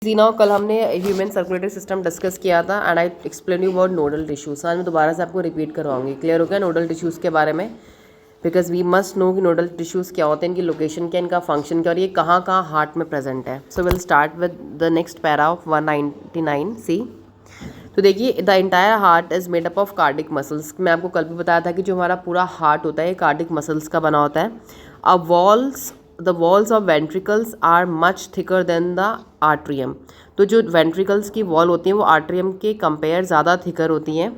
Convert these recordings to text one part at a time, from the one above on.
जी now कल हमने human circulatory system discuss किया था and I explain you about nodal tissues. आज मैं दोबारा से आपको रिपीट करवाऊंगी। क्लियर हो गया नोडल टिश्यूज़ के बारे में? बिकॉज वी मस्ट नो कि नोडल टिश्यूज़ क्या होते हैं, इनकी लोकेशन क्या, इनका फंक्शन क्या और ये कहाँ कहाँ हार्ट में प्रेजेंट है। So will start with the next para of 199 सी। तो देखिए the entire heart is made up of cardiac muscles. मैं आपको कल भी बताया था कि जो हमारा पूरा हार्ट होता है ये कार्डिक मसल्स का बना होता है। अब the walls of ventricles are much thicker than the atrium. तो जो वेंट्रिकल्स की वॉल होती हैं वो आर्ट्रियम के कंपेयर ज़्यादा थिकर होती हैं।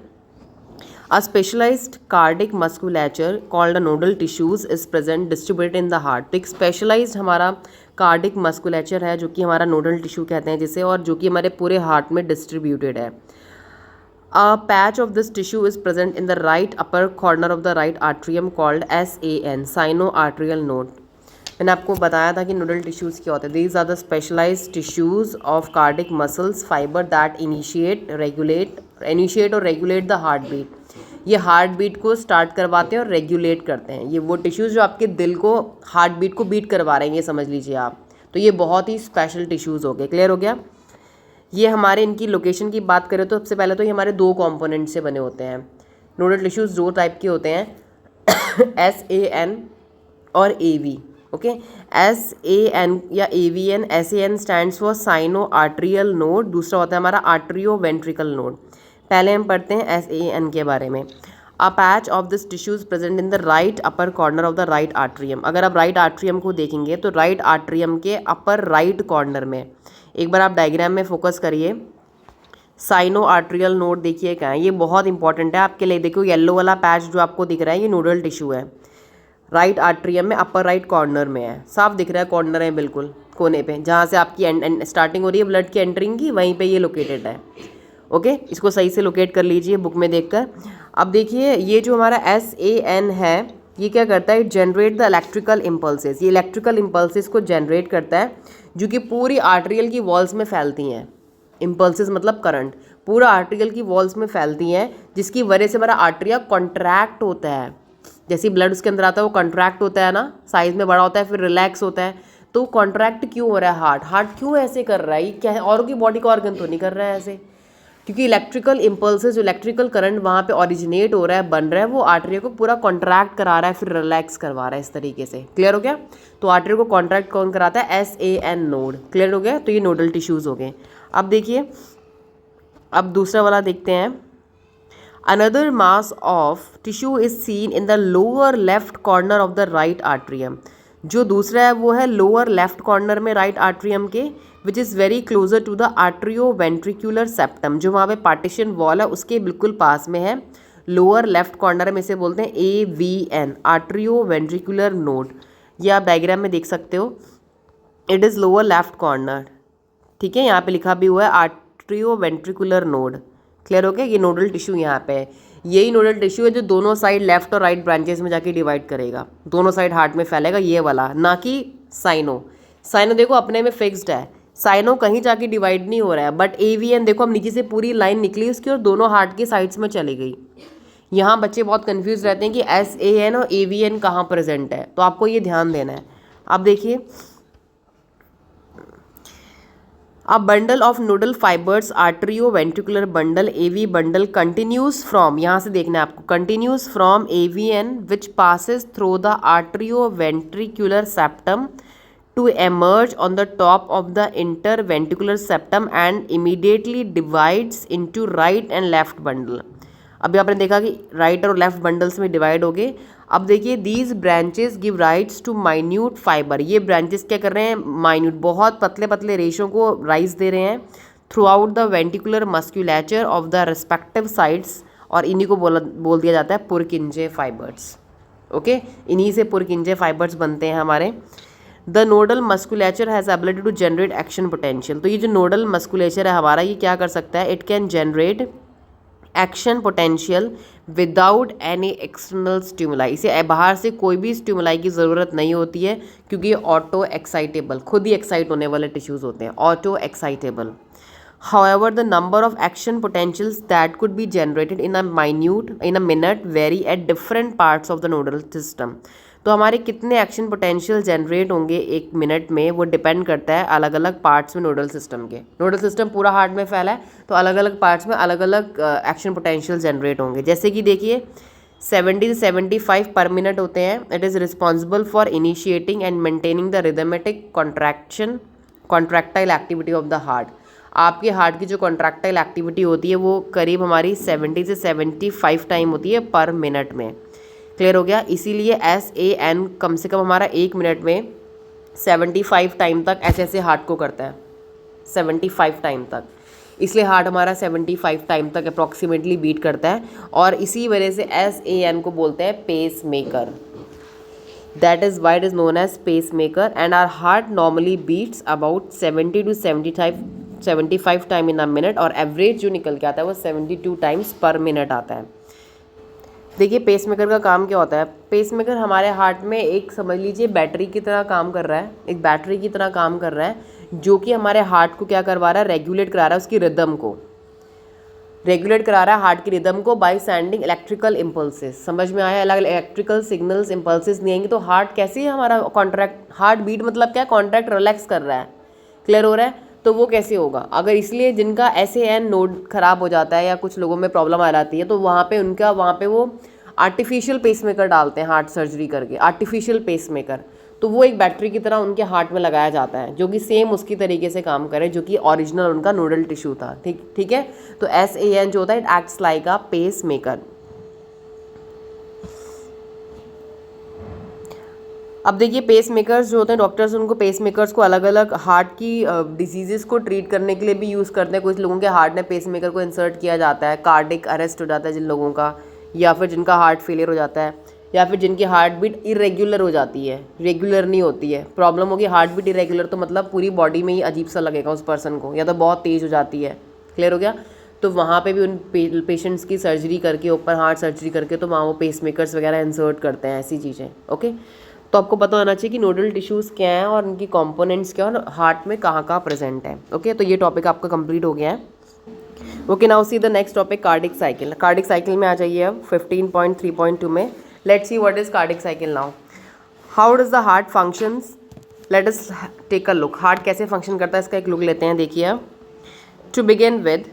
A specialised cardiac musculature called nodal tissues is present distributed in the heart. तो एक स्पेशलाइज्ड हमारा कार्डिक मस्कुलेचर है जो कि हमारा नोडल टिश्यू कहते हैं जिसे, और जो कि हमारे पूरे हार्ट में डिस्ट्रीब्यूटेड है। A patch of this tissue is present in the right upper corner of the right atrium called SAN, sinoatrial node. मैंने आपको बताया था कि नोडल टिश्यूज़ क्या होते हैं। These are the specialised tissues of cardiac muscles fibre that initiate और regulate the heart beat. ये हार्ट बीट को स्टार्ट करवाते हैं और रेगुलेट करते हैं। ये वो टिश्यूज़ जो आपके दिल को, हार्ट बीट को बीट करवा रहे हैं, ये समझ लीजिए आप। तो ये बहुत ही स्पेशल टिश्यूज़ हो गए। क्लियर हो गया? ये हमारे इनकी लोकेशन की बात करें तो सबसे पहले तो ये हमारे दो कंपोनेंट से बने होते हैं। नोडल टिश्यूज़ दो टाइप के होते हैं, SAN और AV। ओके, SAN या AVN, SAN stands for sino atrial node, दूसरा होता है हमारा आर्ट्रियो वेंट्रिकल नोड। पहले हम पढ़ते हैं SAN के बारे में। A patch of this tissues present in the right upper corner of the right atrium. अगर आप राइट आर्ट्रियम को देखेंगे तो राइट आर्ट्रियम के अपर राइट कॉर्नर में, एक बार आप डायग्राम में फोकस करिए, साइनो आर्ट्रियल नोड देखिए क्या है। ये बहुत इंपॉर्टेंट है आपके लिए। देखो येलो वाला पैच जो आपको दिख रहा है ये नोडल टिश्यू है, राइट आर्ट्रियम में अपर राइट कॉर्नर में है। साफ दिख रहा है, कॉर्नर है बिल्कुल कोने पे, जहाँ से आपकी स्टार्टिंग हो रही है ब्लड की एंटरिंग की, वहीं पे ये लोकेटेड है। ओके, इसको सही से लोकेट कर लीजिए बुक में देखकर। अब देखिए ये जो हमारा SAN है ये क्या करता है, it generate the electrical impulses. ये इलेक्ट्रिकल इम्पल्सेस को जनरेट करता है जो कि पूरी आर्ट्रियल की वॉल्स में फैलती हैं। इम्पल्सेस मतलब करंट पूरा आर्ट्रियल की वॉल्स में फैलती हैं, जिसकी वजह से हमारा आर्ट्रिया कॉन्ट्रैक्ट होता है। जैसे ब्लड उसके अंदर आता है वो कॉन्ट्रैक्ट होता है ना, साइज में बड़ा होता है फिर रिलैक्स होता है। तो कॉन्ट्रैक्ट क्यों हो रहा है हार्ट क्यों ऐसे कर रहा है? ये क्या है, और की बॉडी का ऑर्गन तो नहीं कर रहा है ऐसे, क्योंकि इलेक्ट्रिकल इम्पल्सेस जो इलेक्ट्रिकल करंट वहाँ पे ओरिजिनेट हो रहा है, बन रहा है, वो आर्टरी को पूरा कॉन्ट्रैक्ट करा रहा है फिर रिलैक्स करवा रहा है इस तरीके से। क्लियर हो गया? तो आर्टरी को कॉन्ट्रैक्ट कौन कराता है? SAN node. क्लियर हो गया? तो ये नोडल टिश्यूज़ हो गए। अब देखिए, अब दूसरा वाला देखते हैं। Another mass of tissue is seen in the lower left corner of the right atrium. जो दूसरा है वो है लोअर लेफ्ट कॉर्नर में राइट आर्ट्रियम के, which is very closer to the atrioventricular septum. जो वहाँ पे पार्टीशन वॉल है उसके बिल्कुल पास में है, लोअर लेफ्ट कॉर्नर में, इसे बोलते हैं AVN, आर्ट्रियो वेंट्रिकुलर नोड। ये आप डायग्राम में देख सकते हो, it is lower left corner. ठीक है, यहाँ पे लिखा भी हुआ है आर्ट्रियो वेंट्रिकुलर नोड। क्लियर हो गया? ये नोडल टिश्यू यहाँ पे है। यही नोडल टिश्यू है जो दोनों साइड लेफ्ट और राइट ब्रांचेस में जाके डिवाइड करेगा, दोनों साइड हार्ट में फैलेगा, ये वाला, ना कि साइनो। साइनो देखो अपने में फिक्स्ड है, साइनो कहीं जाके डिवाइड नहीं हो रहा है। बट AVN देखो, हम नीचे से पूरी लाइन निकली उसकी और दोनों हार्ट के साइड्स में चली गई। यहाँ बच्चे बहुत कंफ्यूज रहते हैं कि SAN और AVN कहाँ प्रेजेंट है, तो आपको ये ध्यान देना है। अब देखिए, A bundle of nodal fibers, arterioventricular bundle, AV bundle continues from, यहाँ से देखना है आपको, continues from AVN which passes through the arterioventricular septum to emerge on the top of the interventricular septum and immediately divides into right and left bundle. अभी आपने देखा कि right और लेफ्ट बंडल्स में डिवाइड हो गए। अब देखिए, these branches give rise to minute fibre. ये ब्रांचेस क्या कर रहे हैं? माइन्यूट, बहुत पतले पतले रेशों को राइज दे रहे हैं throughout the ventricular musculature of the respective sides, और इन्हीं को बोल दिया जाता है पुरकिंजे फाइबर्स। ओके, इन्हीं से पुरकिंजे फाइबर्स बनते हैं हमारे। The nodal musculature has ability to generate action potential. तो ये जो नोडल मस्कुलेचर है हमारा, ये क्या कर सकता है? It can generate action potential without any external stimuli. इसे बाहर से कोई भी स्टिमुलाई की ज़रूरत नहीं होती है, क्योंकि ये ऑटो एक्साइटेबल, खुद ही एक्साइट होने वाले टिश्यूज़ होते हैं, auto excitable. However, the number of action potentials that could be generated in a minute, in a minute vary at different parts of the nodal system. तो हमारे कितने एक्शन पोटेंशियल जनरेट होंगे 1 minute में, वो depend करता है अलग अलग पार्ट्स में नोडल सिस्टम के। नोडल सिस्टम पूरा हार्ट में फैला है, तो अलग अलग पार्ट्स में अलग अलग एक्शन पोटेंशियल जनरेट होंगे। जैसे कि देखिए 70 से 75 पर मिनट होते हैं। It is responsible for initiating and maintaining the rhythmic contractile activity of the heart. आपके हार्ट की जो कॉन्ट्रैक्टाइल एक्टिविटी होती है वो करीब हमारी 70 से 75 टाइम होती है पर मिनट में। क्लियर हो गया। इसीलिए SAN कम से कम हमारा 1 मिनट में 75 टाइम तक ऐसे हार्ट को करता है, 75 टाइम तक। इसलिए हार्ट हमारा 75 टाइम तक अप्रॉक्सीमेटली बीट करता है, और इसी वजह से SAN को बोलते हैं pacemaker. That is why it is known as pacemaker. And our heart normally beats about 70 to 75 time in a minute, और एवरेज जो निकल के आता है वो 72 टाइम्स पर मिनट आता है। देखिए पेसमेकर का काम क्या होता है। पेसमेकर हमारे हार्ट में एक समझ लीजिए बैटरी की तरह काम कर रहा है, एक बैटरी की तरह काम कर रहा है, जो कि हमारे हार्ट को क्या करवा रहा है, रेगुलेट करा रहा है, उसकी रिदम को रेगुलेट करा रहा है, हार्ट की रिदम को, बाय सेंडिंग इलेक्ट्रिकल इम्पल्सेस। समझ में आया। अलग इलेक्ट्रिकल सिग्नल्स इम्पल्सेस नहीं आएंगे तो हार्ट कैसे हमारा कॉन्ट्रैक्ट, हार्ट बीट मतलब क्या, कॉन्ट्रैक्ट रिलैक्स कर रहा है। क्लियर हो रहा है। तो वो कैसे होगा, अगर इसलिए जिनका SAN नोड ख़राब हो जाता है या कुछ लोगों में प्रॉब्लम आ जाती है, तो वहाँ पे वो आर्टिफिशियल पेसमेकर डालते हैं हार्ट सर्जरी करके, आर्टिफिशियल पेसमेकर। तो वो एक बैटरी की तरह उनके हार्ट में लगाया जाता है, जो कि सेम उसकी तरीके से काम करे जो कि ओरिजिनल उनका नोडल टिश्यू था। ठीक है। तो SAN जो होता है, it acts like a pacemaker. अब देखिए पेस मेकर्स जो होते हैं, डॉक्टर्स उनको पेस मेकर्स को अलग अलग हार्ट की डिजीज़ को ट्रीट करने के लिए भी यूज़ करते हैं। कुछ लोगों के हार्ट में पेस मेकर को इंसर्ट किया जाता है, कार्डिक अरेस्ट हो जाता है जिन लोगों का, या फिर जिनका हार्ट फेलियर हो जाता है, या फिर जिनकी हार्ट बीट इरेगुलर हो जाती है, रेगुलर नहीं होती है। प्रॉब्लम होगी हार्ट बीट इरेगुलर, तो मतलब पूरी बॉडी में ही अजीब सा लगेगा उस पर्सन को, या तो बहुत तेज़ हो जाती है। क्लियर हो गया। तो वहाँ पे भी उन पेशेंट्स की सर्जरी करके, ऊपर हार्ट सर्जरी करके, तो वहाँ वो पेस मेकर्स वगैरह इंसर्ट करते हैं, ऐसी चीज़ें। ओके। तो आपको पता होना चाहिए कि नोडल टिश्यूज़ क्या हैं और उनकी कंपोनेंट्स क्या हैं और हार्ट में कहाँ कहाँ प्रेजेंट है। ओके। तो ये टॉपिक आपका कंप्लीट हो गया है। Okay, now see the next topic, cardiac cycle. Cardiac cycle में आ जाइए अब 15.3.2 में। Let's see what is cardiac cycle now. How does the heart functions, let us take a look. Heart कैसे फंक्शन करता है इसका एक लुक लेते हैं। देखिए अब, to begin with,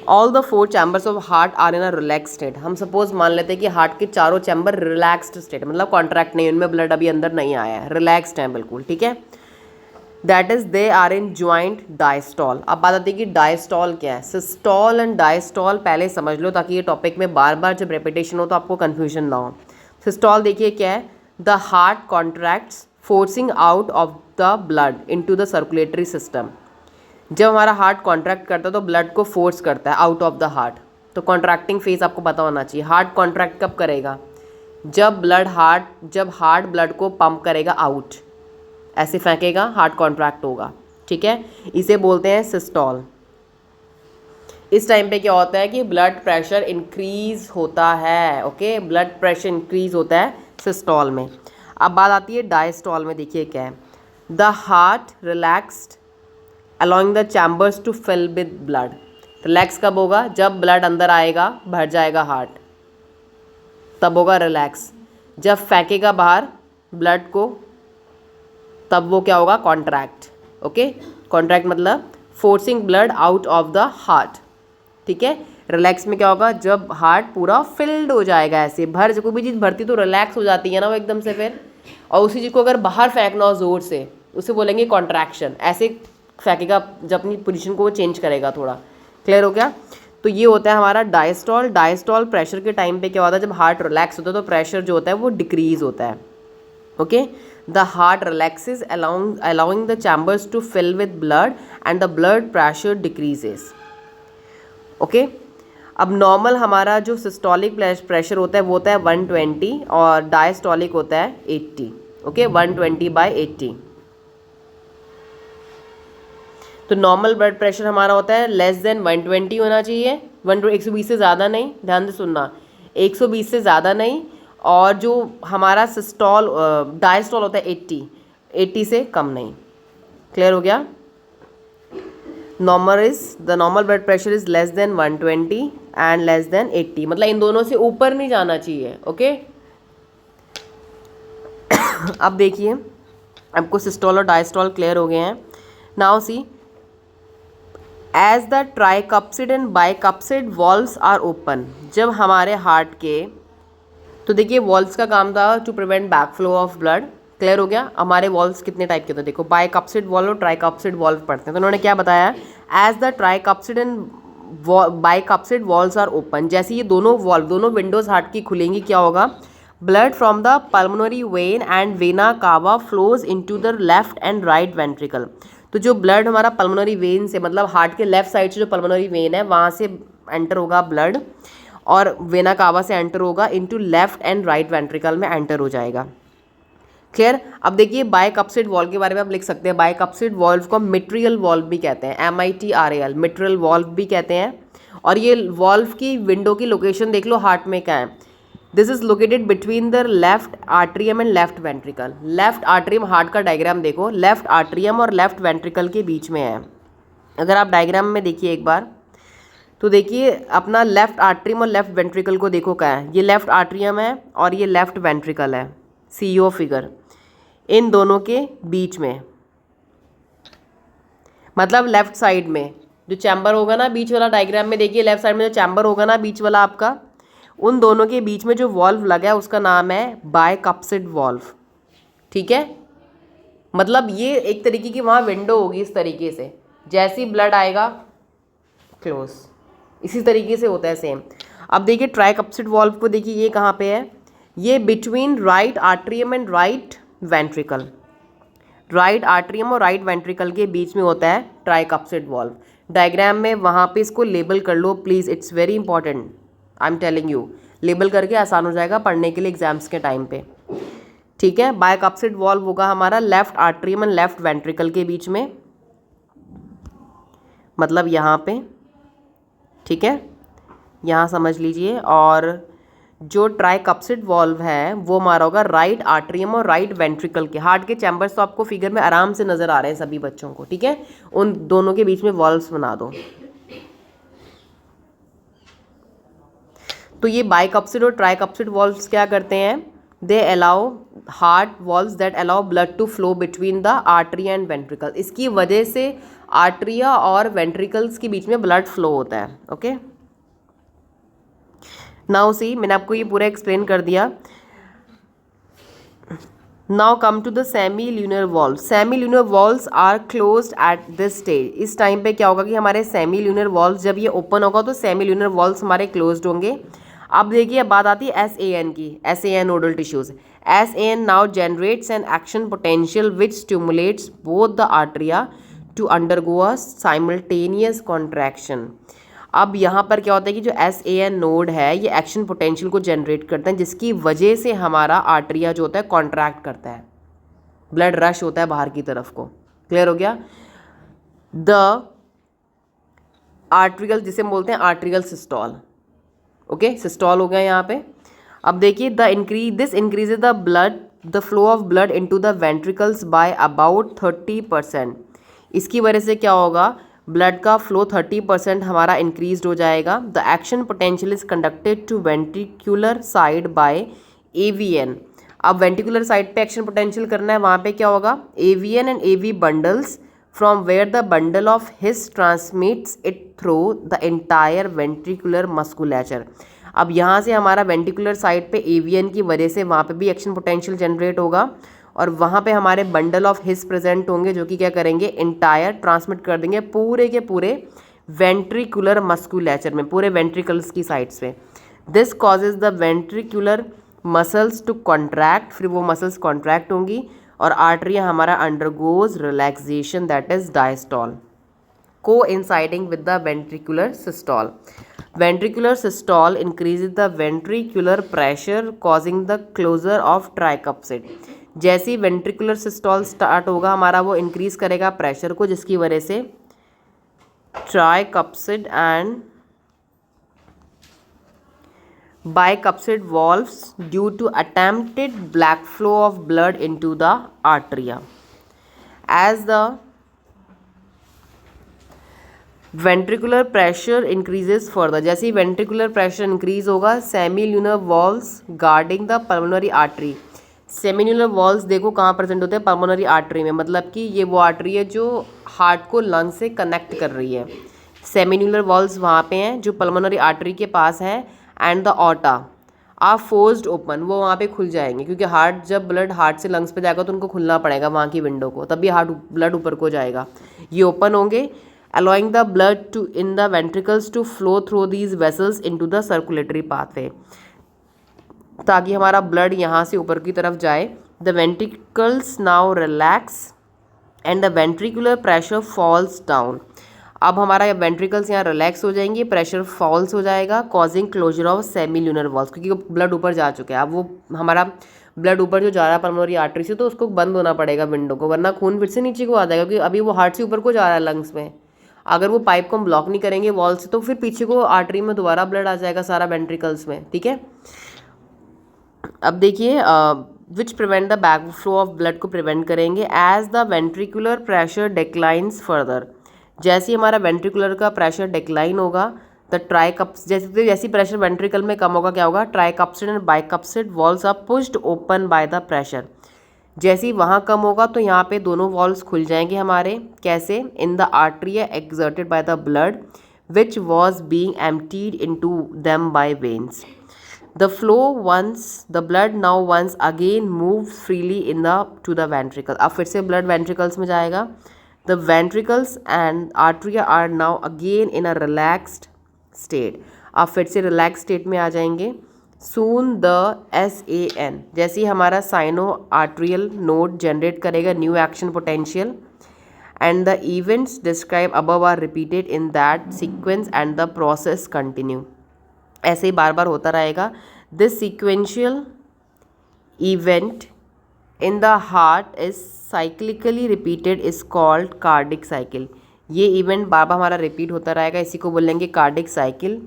all the 4 chambers of heart are in a relax state. हम सपोज मान लेते हैं कि हार्ट के चारों चैम्बर रिलैक्स्ड स्टेट, मतलब कॉन्ट्रैक्ट नहीं, उनमें ब्लड अभी अंदर नहीं आया है, रिलैक्स्ड हैं बिल्कुल। ठीक है। That is they are in joint diastole. अब बात आती है कि डायस्टॉल क्या है। सिस्टॉल एंड डायस्टॉल पहले समझ लो, ताकि ये टॉपिक में बार बार जब रेपिटेशन हो तो आपको कन्फ्यूजन ना हो। सिस्टॉल देखिए क्या है, the heart contracts forcing out of the blood into the circulatory system. जब हमारा हार्ट कॉन्ट्रैक्ट करता है तो ब्लड को फोर्स करता है आउट ऑफ द हार्ट। तो कॉन्ट्रैक्टिंग फेज आपको पता होना चाहिए। हार्ट कॉन्ट्रैक्ट कब करेगा, जब हार्ट ब्लड को पंप करेगा आउट, ऐसे फेंकेगा, हार्ट कॉन्ट्रैक्ट होगा। ठीक है। इसे बोलते हैं सिस्टॉल। इस टाइम पे क्या होता है कि ब्लड प्रेशर इंक्रीज होता है। ओके, ब्लड प्रेशर इंक्रीज होता है सिस्टॉल में। अब बात आती है डायस्टॉल में। देखिए क्या है, the heart relaxed allowing the chambers to fill with blood. Relax कब होगा, जब ब्लड अंदर आएगा, भर जाएगा हार्ट, तब होगा रिलैक्स। जब फेंकेगा बाहर ब्लड को, तब वो क्या होगा, कॉन्ट्रैक्ट। ओके, कॉन्ट्रैक्ट मतलब forcing blood out of the heart. ठीक है। रिलैक्स में क्या होगा, जब हार्ट पूरा फिल्ड हो जाएगा, ऐसे भर, कोई भी चीज़ भरती तो रिलैक्स हो जाती है ना वो एकदम से फिर, और उसी चीज़ को अगर बाहर फेंकना हो जोर से, उसे बोलेंगे कॉन्ट्रैक्शन। ऐसे फेंकेगा जब अपनी पोजीशन को वो चेंज करेगा थोड़ा। क्लियर हो गया। तो ये होता है हमारा डायस्टॉल। डायस्टॉल प्रेशर के टाइम पे क्या होता है, जब हार्ट रिलैक्स होता है तो प्रेशर जो होता है वो डिक्रीज होता है। Okay, the heart relaxes allowing the chambers to fill with blood and the blood pressure decreases. Okay, अब नॉर्मल हमारा जो सिस्टोलिक प्रेशर होता है वो होता है 120 और डायस्टोलिक होता है 80। ओके, 120/80। तो नॉर्मल ब्लड प्रेशर हमारा होता है लेस देन 120 होना चाहिए, 120 से ज़्यादा नहीं, ध्यान से सुनना, 120 से ज़्यादा नहीं। और जो हमारा सिस्टॉल डायस्टॉल होता है 80 से कम नहीं। क्लियर हो गया। The normal blood pressure is less than 120 and less than 80, मतलब इन दोनों से ऊपर नहीं जाना चाहिए। ओके, अब देखिए आपको सिस्टोल और डायस्टोल क्लियर हो गए हैं। Now see, as the tricuspid and bicuspid valves are open, जब हमारे हार्ट के, तो देखिए वॉल्व्स का काम था to prevent back flow of blood, clear हो गया। हमारे वॉल्व्स कितने टाइप के थे, देखो बाइकप्सिड वॉल्व और ट्राइकप्सिड वॉल्व पढ़ते हैं, तो उन्होंने क्या बताया, as the tricuspid and bicuspid valves are open, जैसे ये दोनों वॉल्व, दोनों विंडोज हार्ट की खुलेंगी, क्या होगा, blood from the pulmonary vein and vena कावा flows into the left and right ventricle. तो जो ब्लड हमारा पल्मोनरी वेन से, मतलब हार्ट के लेफ्ट साइड से जो पल्मोनरी वेन है वहाँ से एंटर होगा ब्लड, और वेना कावा से एंटर होगा into left and right ventricle में एंटर हो जाएगा। क्लियर। अब देखिए बाइकप्सिड वॉल्व के बारे में आप लिख सकते हैं, बाइकप्सिड वॉल्व को मिट्रियल वॉल्व भी कहते हैं, MITRAL, मिट्रियल वॉल्व भी कहते हैं। और ये वॉल्व की विंडो की लोकेशन देख लो हार्ट में क्या है, this is located between the left atrium and left ventricle. Left atrium, heart का डायग्राम देखो, लेफ्ट आर्ट्रियम और लेफ्ट वेंट्रिकल के बीच में है। अगर आप डायग्राम में देखिए एक बार, तो देखिए अपना लेफ्ट आर्ट्रियम और लेफ्ट वेंट्रिकल को देखो क्या है, ये लेफ्ट आर्ट्रियम है और ये लेफ्ट वेंट्रिकल है, CO फिगर, इन दोनों के बीच में, मतलब लेफ्ट साइड में जो चैम्बर होगा ना बीच वाला, डायग्राम में देखिए लेफ्ट साइड में जो चैम्बर होगा ना बीच वाला आपका, उन दोनों के बीच में जो वॉल्व लगा है उसका नाम है बाइकप्सिड वॉल्व। ठीक है, मतलब ये एक तरीके की वहाँ विंडो होगी इस तरीके से, जैसी ब्लड आएगा क्लोज, इसी तरीके से होता है सेम। अब देखिए ट्राइकप्सिड वॉल्व को देखिए, ये कहाँ पे है, ये between right atrium and right ventricle, right atrium और राइट वेंट्रिकल के बीच में होता है ट्राइकप्सिड वॉल्व। डायग्राम में वहाँ पे इसको लेबल कर लो please, it's very important, I am telling you, label करके आसान हो जाएगा पढ़ने के लिए एग्जाम्स के टाइम पे। ठीक है, बाइकप्सिड वॉल्व होगा हमारा left atrium and left ventricle के बीच में, मतलब यहाँ पे। ठीक है, यहाँ समझ लीजिए। और जो ट्राइकप्सिड वॉल्व है वो हमारा होगा राइट आर्ट्रियम और राइट वेंट्रिकल के, हार्ट के चैम्बर्स तो आपको फिगर में आराम से नजर आ रहे हैं सभी बच्चों को। ठीक है, उन दोनों के बीच में वॉल्व्स बना दो। तो ये बाइकप्सिड और ट्राइकप्सिड वॉल्व्स क्या करते हैं, they allow heart valves that allow blood to flow between the artery and ventricle, इसकी वजह से आर्ट्रिया और वेंट्रिकल्स के बीच में ब्लड फ्लो होता है। ओके, नाउ सी, मैंने आपको ये पूरा एक्सप्लेन कर दिया। Now come to the semi lunar valve. Semi lunar valves are closed at this stage. इस टाइम पे क्या होगा कि हमारे सेमी ल्यूनर वॉल्व्स जब ये ओपन होगा तो सेमी ल्यूनर वॉल्व्स हमारे क्लोज्ड होंगे। अब देखिए अब बात आती है SAN की, SAN nodal tissues. SAN now generates an action potential which stimulates both the atria to undergo a simultaneous contraction. अब यहाँ पर क्या होता है कि जो SAN नोड है ये एक्शन पोटेंशियल को जनरेट करते हैं, जिसकी वजह से हमारा आर्ट्रिया जो होता है कॉन्ट्रैक्ट करता है, ब्लड रश होता है बाहर की तरफ को। क्लियर हो गया। द आर्ट्रियल, जिसे बोलते हैं आर्ट्रियल सिस्टॉल। ओके, सिस्टॉल हो गया यहाँ पे। अब देखिए this increases the blood, the flow of blood into the ventricles by about 30%। इसकी वजह से क्या होगा, ब्लड का फ्लो 30% हमारा इंक्रीज हो जाएगा। The action potential is conducted to ventricular side by AVN। अब वेंट्रिकुलर साइड पे एक्शन पोटेंशियल करना है, वहाँ पे क्या होगा, AVN and AV bundles from where the bundle of His transmits it through the entire ventricular musculature. अब यहाँ से हमारा वेंट्रिकुलर साइड पे AVN की वजह से वहाँ पे भी एक्शन पोटेंशियल जनरेट होगा, और वहाँ पे हमारे बंडल ऑफ हिस प्रेजेंट होंगे जो कि क्या करेंगे, एंटायर ट्रांसमिट कर देंगे पूरे के पूरे वेंट्रिकुलर मस्कुलेचर में, पूरे वेंट्रिकल्स की साइड्स पे। This causes the ventricular muscles to contract, फिर वो मसल्स कॉन्ट्रैक्ट होंगी और आर्टरिया हमारा undergoes relaxation, that is diastole, coinciding with the ventricular systole. Ventricular systole increases the ventricular pressure causing the closure of tricuspid. जैसे ही ventricular systole start होगा हमारा वो increase करेगा प्रेशर को, जिसकी वजह से tricuspid and bicuspid valves due to attempted black flow of blood into the arteria. As the ventricular pressure increases further, जैसे ही वेंट्रिकुलर प्रेशर इंक्रीज होगा semi lunar valves guarding the pulmonary artery, semilunar valves देखो कहाँ present होते हैं, pulmonary artery में, मतलब कि ये वो आर्टरी है जो हार्ट को लंग से कनेक्ट कर रही है। सेमिन्यूलर वॉल्स वहाँ पे हैं जो पल्मोनरी आर्टरी के पास है। And the aorta are forced open, वो वहाँ पे खुल जाएंगे क्योंकि हार्ट, जब ब्लड हार्ट से लंग्स पे जाएगा तो उनको खुलना पड़ेगा वहाँ की विंडो को, तभी हार्ट ब्लड ऊपर को जाएगा। ये ओपन होंगे, allowing the blood to in the ventricles to flow through these vessels into the circulatory pathway, ताकि हमारा ब्लड यहाँ से ऊपर की तरफ जाए। The ventricles now relax and the ventricular pressure falls down. अब हमारा वेंट्रिकल्स यहाँ रिलैक्स हो जाएंगे, प्रेशर फॉल्स हो जाएगा, causing closure of semilunar valves, क्योंकि ब्लड ऊपर जा चुका है। अब वो हमारा ब्लड ऊपर जो जा रहा है पल्मोनरी आर्टरी से, तो उसको बंद होना पड़ेगा विंडो को, वरना खून फिर से नीचे को आ जाएगा, क्योंकि अभी वो हार्ट से ऊपर को जा रहा है लंग्स में। अगर वो पाइप को हम ब्लॉक नहीं करेंगे वॉल से, तो फिर पीछे को आर्टरी में दोबारा ब्लड आ जाएगा सारा वेंट्रिकल्स में, ठीक है। अब देखिए which prevent the back flow of blood को प्रिवेंट करेंगे। As the ventricular pressure declines further, जैसे हमारा वेंट्रिकुलर का प्रेशर डिक्लाइन होगा, द ट्राइकप्स, जैसी प्रेशर वेंट्रिकल में कम होगा, क्या होगा, tricuspid and bicuspid valves are pushed open by the pressure. जैसे ही वहाँ कम होगा तो यहाँ पे दोनों वॉल्स खुल जाएंगे हमारे, कैसे, in the artery exerted by the blood which was being emptied into them by veins. The flow once the blood now once again move freely in the to the ventricle. अब फिर से blood ventricles में जाएगा। The ventricles and atria are now again in a relaxed state. अब फिर से relax state में आ जाएंगे। सून द SAN, जैसे ही हमारा साइनो आर्ट्रियल नोड जनरेट करेगा new action potential, and the events describe above are repeated in that sequence and the process continue. ऐसे ही बार बार होता रहेगा। This sequential event in the heart is cyclically repeated is called cardiac cycle. ये event बार बार हमारा रिपीट होता रहेगा, इसी को बोलेंगे cardiac cycle.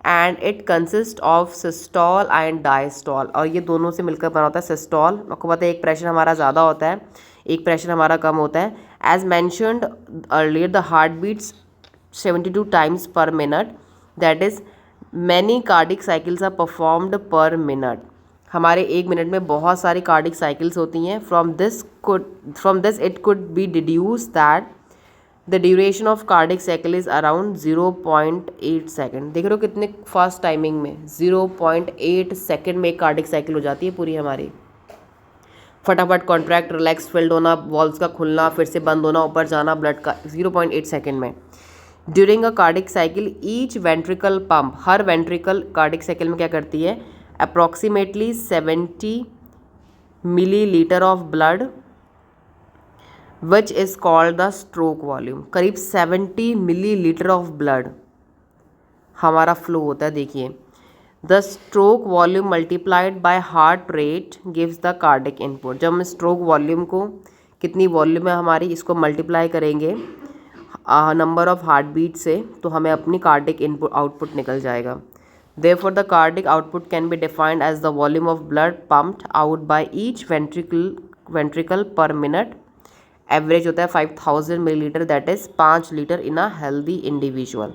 And it consist of systole and diastole, और ये दोनों से मिलकर बना होता है सिस्टॉल। आपको पता है एक प्रेशर हमारा ज़्यादा होता है, एक प्रेशर हमारा कम होता है। As mentioned earlier the heart beats 72 times per minute, that is many cardiac cycles are performed per minute. हमारे एक मिनट में बहुत सारी कार्डिक साइकिल्स होती हैं। From this it could be deduce that the duration of cardiac cycle is around 0.8 second. देख रहे हो कितने फास्ट टाइमिंग में, 0.8 सेकेंड में एक कार्डिक साइकिल हो जाती है पूरी हमारी। फटाफट कॉन्ट्रैक्ट, रिलैक्स, फिल्ड होना, वॉल्स का खुलना, फिर से बंद होना, ऊपर जाना ब्लड का 0.8 सेकेंड में। During a cardiac cycle each ventricle pump, her ventricle cardiac cycle में क्या करती है, approximately 70 millilitre of blood which is called the stroke volume. करीब 70 मिलीलीटर ऑफ ब्लड हमारा फ्लो होता है। देखिए, the stroke volume multiplied by heart rate gives the cardiac input. जब हम स्ट्रोक वॉल्यूम को, कितनी वॉल्यूम है हमारी, इसको मल्टीप्लाई करेंगे नंबर ऑफ हार्ट बीट से, तो हमें अपनी कार्डिक इनपुट आउटपुट निकल जाएगा। Therefore the cardiac output can be defined as the volume of blood pumped out by each ventricle per minute. Average होता है 5000 millilitre, that is 5 litre in a healthy individual.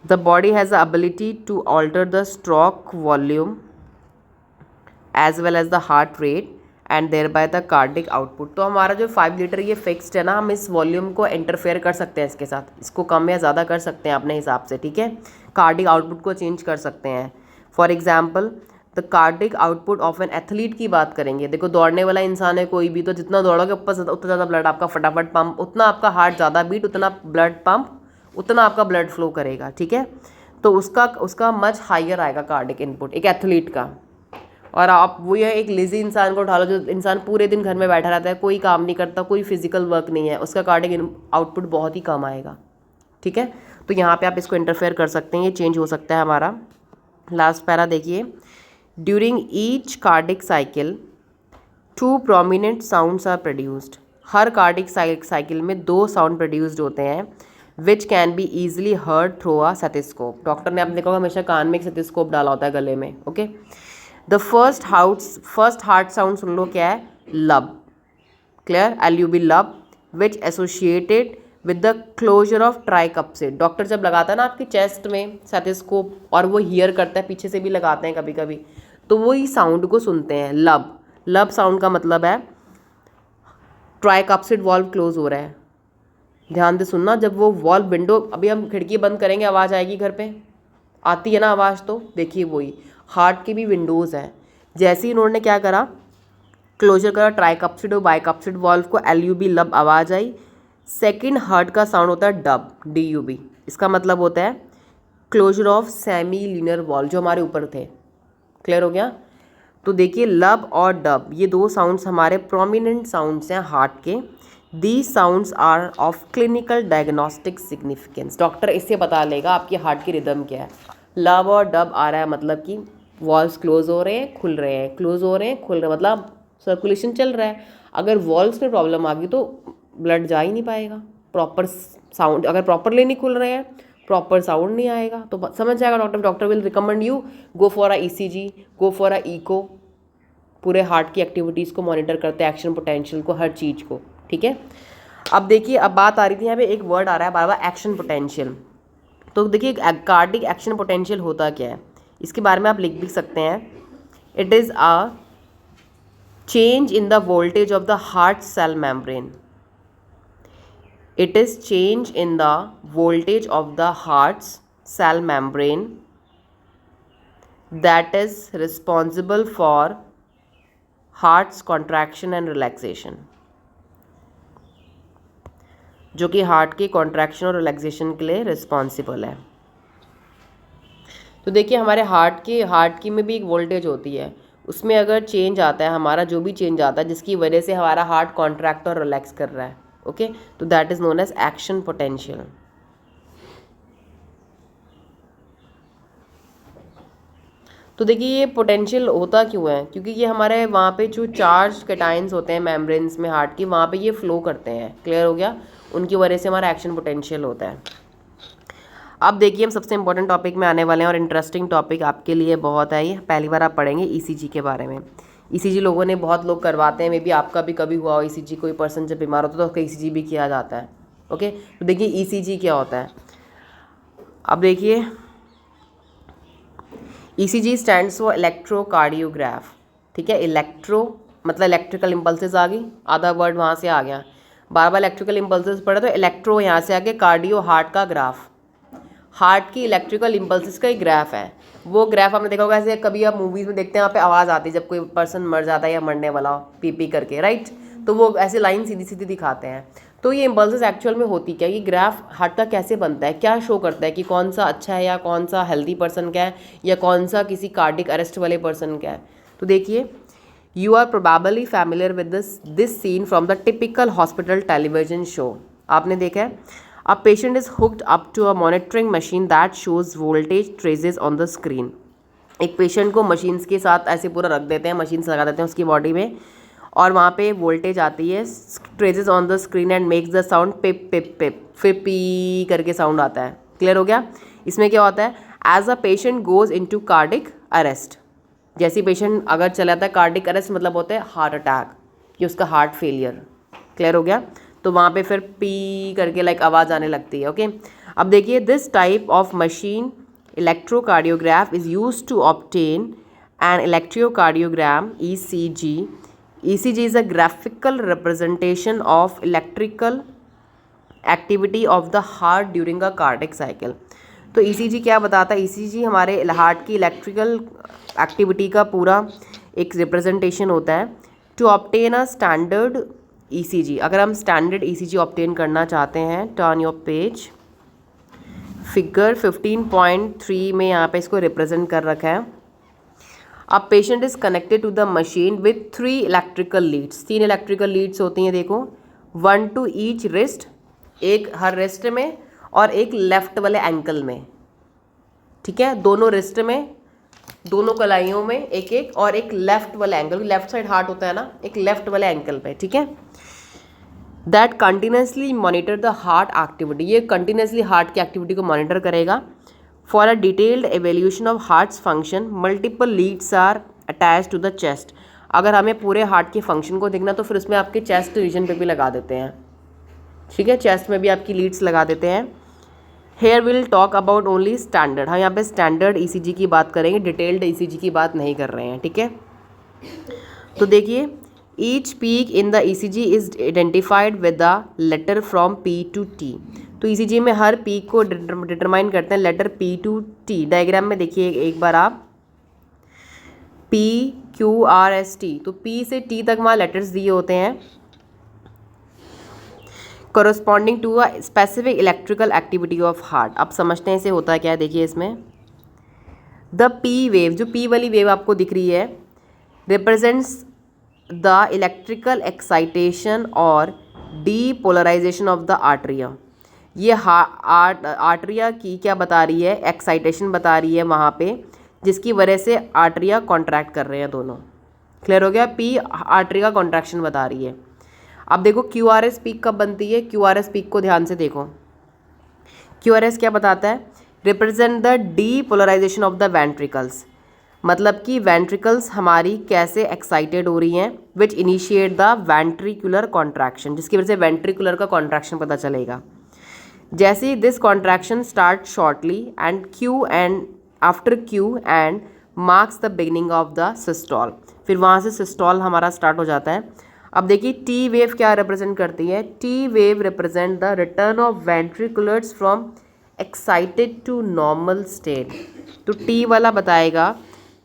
The body has the ability to alter the stroke volume as well as the heart rate and thereby the cardiac output. तो हमारा जो 5 litre ये fixed है ना, हम इस volume को interfere कर सकते हैं इसके साथ, इसको कम या ज़्यादा कर सकते हैं अपने हिसाब से, ठीक है। कार्डिक आउटपुट को चेंज कर सकते हैं। For example the cardiac output of an athlete की बात करेंगे। देखो दौड़ने वाला इंसान है कोई भी, तो जितना दौड़ोगे उतना ज़्यादा ब्लड आपका फटाफट पंप, उतना आपका हार्ट ज़्यादा बीट, उतना ब्लड पंप, उतना आपका ब्लड फ्लो करेगा, ठीक है। तो उसका मच हाइयर आएगा कार्डिक इनपुट एक एथलीट का। और आप वो ये एक लेज़ी इंसान को उठा लो, जो इंसान पूरे दिन घर में बैठा रहता है, कोई काम नहीं करता, कोई फिजिकल वर्क नहीं है, उसका कार्डिक आउटपुट बहुत ही कम आएगा, ठीक है। तो यहाँ पे आप इसको इंटरफेयर कर सकते हैं, ये चेंज हो सकता है हमारा। लास्ट पैरा देखिए, during each cardiac cycle 2 prominent sounds are produced. हर कार्डिक साइकिल में 2 साउंड प्रोड्यूस्ड होते हैं, which can be easily heard through a stethoscope. Doctor ने, आपने देखा हमेशा कान में एक स्टेथोस्कोप डाला होता है गले में, okay. The first heart sound सुन लो, क्या है, lub, clear, LUB lub, which associated with the closure of tricuspid. Doctor जब लगाता है ना आपकी चेस्ट में स्टेथोस्कोप, और वो हियर करता है, पीछे से भी लगाते हैं कभी कभी, तो वो ही साउंड को सुनते हैं, लब। लब साउंड का मतलब है ट्राइकप्सिड वॉल्व क्लोज हो रहा है। ध्यान से सुनना, जब वो वॉल्व विंडो, अभी हम खिड़की बंद करेंगे आवाज़ आएगी घर पे, आती है ना आवाज़, तो देखिए वही हार्ट की भी विंडोज़ हैं। जैसे ही इन्होंने क्या करा, क्लोजर करा ट्राइकप्सिड और बाइकप्सिड वॉल्व को, LUB लब आवाज़ आई। सेकंड हार्ट का साउंड होता है डब, DUB। इसका मतलब होता है closure of semi lunar valve, जो हमारे ऊपर थे। क्लियर हो गया? तो देखिए लब और डब ये दो साउंड्स हमारे प्रोमिनेंट साउंड्स हैं हार्ट के। These sounds are of clinical diagnostic significance. Doctor इससे बता लेगा आपकी हार्ट की रिदम क्या है। लब और डब आ रहा है मतलब कि वॉल्व्स क्लोज हो रहे हैं, खुल रहे हैं, क्लोज हो रहे हैं, खुल रहे हैं, मतलब सर्कुलेशन चल रहा है। अगर वॉल्व्स में प्रॉब्लम आ गई तो ब्लड जा ही नहीं पाएगा, प्रॉपर साउंड, अगर प्रॉपरली नहीं खुल रहे हैं प्रॉपर साउंड नहीं आएगा। तो समझ जाएगा doctor will recommend you go for a ECG, go for a echo, पूरे हार्ट की एक्टिविटीज़ को मॉनिटर करते हैं, एक्शन पोटेंशियल को, हर चीज़ को। ठीक है, अब देखिए, अब बात आ रही थी यहाँ पे एक वर्ड आ रहा है बार बार, एक्शन पोटेंशियल। तो देखिए कार्डिक एक्शन पोटेंशियल होता क्या है, इसके बारे में आप लिख भी सकते हैं। It is a change in the voltage of the heart cell membrane. It is change in the voltage of the heart's cell membrane that is responsible for heart's contraction and relaxation, जो कि heart की contraction और relaxation के लिए responsible है। तो देखिए हमारे हार्ट की में भी एक वोल्टेज होती है, उसमें अगर चेंज आता है, हमारा जो भी चेंज आता है जिसकी वजह से हमारा हार्ट कॉन्ट्रैक्ट और रिलैक्स कर रहा है, ओके, तो that is known as action potential. तो देखिए ये पोटेंशियल होता क्यों है, क्योंकि ये हमारे वहाँ पे जो चार्ज कैटाइंस होते हैं मेम्ब्रेन्स में हार्ट की, वहाँ पे ये फ्लो करते हैं। क्लियर हो गया? उनकी वजह से हमारा एक्शन पोटेंशियल होता है। अब देखिए हम सबसे इंपॉर्टेंट टॉपिक में आने वाले हैं, और इंटरेस्टिंग टॉपिक आपके लिए बहुत है, ये पहली बार आप पढ़ेंगे ECG के बारे में। ECG लोगों ने, बहुत लोग करवाते हैं, मे बी आपका भी कभी हुआ हो ECG, कोई पर्सन जब बीमार होता है तो उसका ECG भी किया जाता है। ओके, तो देखिए ECG क्या होता है। अब देखिए ECG स्टैंड्स फॉर इलेक्ट्रोकार्डियोग्राफ। ठीक है, इलेक्ट्रो मतलब इलेक्ट्रिकल इम्पल्सेस आ गई, आधा वर्ड वहाँ से आ गया, बार बार इलेक्ट्रिकल इम्पल्सेस पढ़े तो इलेक्ट्रो यहाँ से आगे, कार्डियो हार्ट का ग्राफ, हार्ट की इलेक्ट्रिकल इम्पल्सेस का एक ग्राफ है। वो ग्राफ आपने देखा होगा, ऐसे कभी आप मूवीज़ में देखते हैं वहाँ पे आवाज़ आती है जब कोई पर्सन मर जाता है या मरने वाला हो, पी करके, राइट, तो वो ऐसे लाइन सीधी सीधी दिखाते हैं। तो ये इम्पल्सेस एक्चुअल में होती क्या, ये ग्राफ हार्ट का कैसे बनता है, क्या शो करता है कि कौन सा अच्छा है या कौन सा हेल्दी पर्सन का है या कौन सा किसी कार्डिक अरेस्ट वाले पर्सन का है। तो देखिए, you are probably familiar with this scene from the typical hospital television show. आपने देखा है, a patient is hooked up to a monitoring machine that shows voltage traces on the screen. एक patient को machines के साथ ऐसे पूरा रख देते हैं, मशीन्स लगा देते हैं उसकी बॉडी में, और वहाँ पे वोल्टेज आती है, traces on the screen and makes the sound pip pip pip, फिर पी करके साउंड आता है। क्लियर हो गया? इसमें क्या होता है, as a patient goes into cardiac arrest, जैसे पेशेंट अगर चला जाता है कार्डिक अरेस्ट, मतलब होता है हार्ट अटैक कि उसका हार्ट फेलियर। क्लियर हो गया? तो वहाँ पे फिर पी करके लाइक आवाज़ आने लगती है। ओके, अब देखिए, this type of machine electrocardiograph is used to obtain an electrocardiogram ECG. ECG is a graphical representation of electrical activity of the heart during a cardiac cycle. तो ECG क्या बताता है, ECG हमारे हार्ट की electrical activity का पूरा एक representation होता है। To obtain a standard ECG, अगर हम स्टैंडर्ड ECG ऑब्टेन करना चाहते हैं, टर्न योर पेज, फिगर 15.3 में यहाँ पे इसको रिप्रेजेंट कर रखा है। अब patient is connected to the machine with 3 electrical leads, 3 electrical leads होती हैं, देखो, 1 टू ईच रिस्ट, एक हर रिस्ट में और एक लेफ्ट वाले एंकल में। ठीक है, दोनों रिस्ट में, दोनों कलाइयों में एक एक, और एक लेफ्ट वाले एंकल, लेफ्ट साइड हार्ट होता है ना, एक लेफ्ट वाले एंकल पे। ठीक है, that continuously monitor the heart activity, ये कंटिन्यूसली हार्ट की एक्टिविटी को मॉनिटर करेगा। For a detailed evaluation of heart's function multiple leads are attach to the chest. अगर हमें पूरे हार्ट के फंक्शन को देखना तो फिर उसमें आपके चेस्ट रीजन पे भी लगा देते हैं। ठीक है, चेस्ट में भी आपकी लीड्स लगा देते हैं। Here will talk about only standard, हम यहाँ पे स्टैंडर्ड ECG की बात करेंगे, डिटेल्ड ECG की बात नहीं कर रहे हैं। ठीक है, तो देखिए each peak in the ECG is identified with the letter from P to T. तो ईसीजी में हर पीक को डिटरमाइन करते हैं letter P to T. Diagram में देखिए एक बार आप P Q R S T, तो पी से टी तक वहाँ लेटर्स दिए होते हैं corresponding to a specific electrical activity of heart. अब समझते हैं इसे होता है क्या है। देखिए इसमें द पी वेव, जो पी वाली वेव आपको दिख रही है, रिप्रेजेंट्स द इलेक्ट्रिकल एक्साइटेशन और डीपोलराइजेशन ऑफ द आर्टरिया। ये आर्टरिया की क्या बता रही है, एक्साइटेशन बता रही है वहाँ पे, जिसकी वजह से आर्टरिया कॉन्ट्रैक्ट कर रहे हैं दोनों। क्लियर हो गया। पी आर्टरिया कॉन्ट्रैक्शन बता रही है। अब देखो क्यू आर एस पीक कब बनती है। क्यू आर एस पीक को ध्यान से देखो। क्यू आर एस क्या बताता है, represent the depolarization of the ventricles, मतलब कि वेंट्रिकल्स हमारी कैसे एक्साइटेड हो रही हैं, which initiate the ventricular contraction, जिसकी वजह से वेंट्रिकुलर का कॉन्ट्रैक्शन पता चलेगा। जैसे this contraction start shortly and after Q and marks the beginning of the systole, फिर वहाँ से सिस्टॉल हमारा स्टार्ट हो जाता है। अब देखिए टी वेव क्या रिप्रेजेंट करती है। T wave represent the return of ventriculars from excited to normal state. तो टी वाला बताएगा